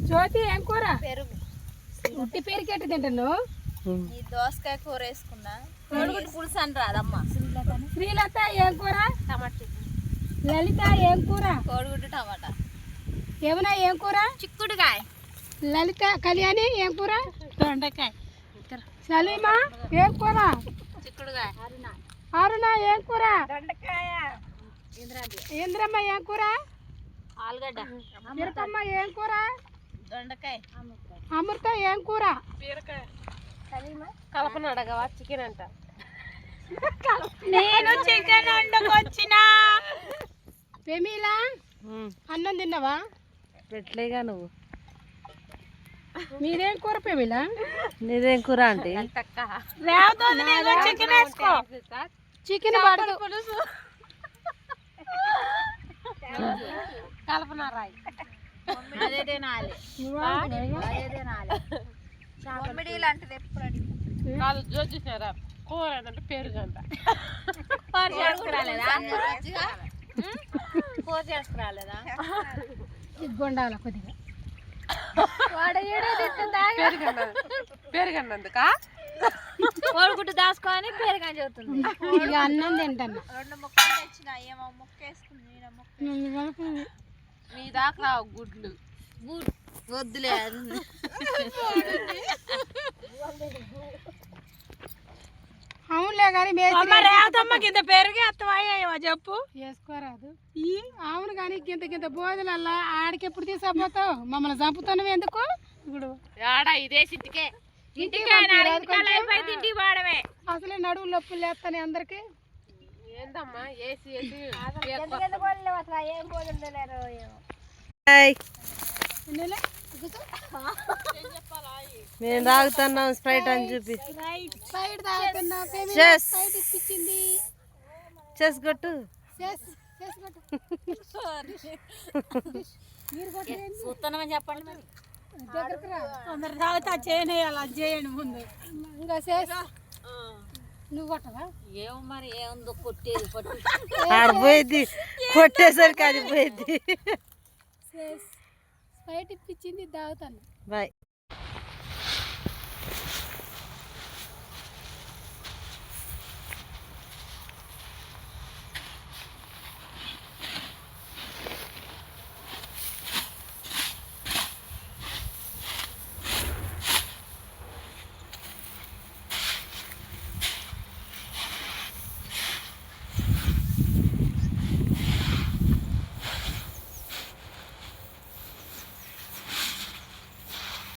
జ్యోతి ఏం కూర? పెరుగు. ఉట్టి పేరుకెట్టి తింటాను. ఈ దోసకాయ కూర వేసుకున్నా. కోడిగుడ్డు పులుసు అని రాదమ్మా. శ్రీలత ఏం కూర? టమాటా. లలిత ఏం కూర? కోడిగుడ్డు టమాటా. యమున ఏం కూర? చిక్కుడుకాయ. లలిత కళ్యాణి ఏం కూర? దొండకాయ. సలీమా ఏం కూర? చిక్కుడుకాయ. అరుణ ఏం కూర? దొండకాయ. ఇంద్రమ్మ ఏం కూర? ఆలుగడ్డ. తిరుపమ్మ ఏం కూర? దొండకాయ. అమృత ఏం కూర? బీరకాయ. కలపన అడగవా? చికెన్ అంట. నేను చికెన్ వండుకొచ్చినా. పెమీలా అన్నం తిన్నావా? పెట్టలేగా నువ్వు. మీరేం కూర పెమీలా? నీదేం కూర అంటే? చికెన్ వేసుకో. చికెన్ పడదు. కలపన రాయి. అదే తినాలి. మమ్మడి లాంటిది ఎప్పుడు అడిగి చూసారా కూర అంటే పెరుగంట. కూర చేసుకురాలేదా? సిగ్గుండాల కొద్దిగా. పెరుగన్నందుక కోడిగుడ్డు దాచుకొని పెరుగని చెబుతుంది. ఇక అన్నం తింటాను. 2 ముక్కలు తెచ్చిన. ఏమో ముక్క వేసుకుని మీ దాకా రావు గుడ్లు. వద్దులే. అవునులే కానీ గింత పెరుగు అత్తమయ్యా చెప్పు. వేసుకోరాదు. అవును కానీ గింత గింత బోధలల్లా ఆడికెప్పుడు తీసుకుపోతావు? మమ్మల్ని చంపుతాను ఎందుకు? ఇప్పుడు ఇదే సిట్టికే అసలే నడువు నొప్పులు లేస్తాను అందరికి. ఏందమ్మా ఏసి నేను తాగుతున్నాం స్ప్రైట్ అని చెప్పి. స్ప్రైట్ తాగుతున్నా. స్ప్రైట్ ఇప్పించింది. చెస్ కొట్టు. మీరు కొట్టండి. చూస్తున్నామని చెప్పండి మరి. దగ్గరకు రా. కొందరు తాగుతా చేయనేయాలి. అది చేయండి ముందు. ఇంకా చేసా నువ్వు కొట్టవా? ఏమో మరి ఏముందో కొట్టేది పట్టు ఆడిపోయింది. కొట్టేసరికి అది పోయింది. స్ప్రైట్ ఇప్పించింది తాగుతాను. బాయ్.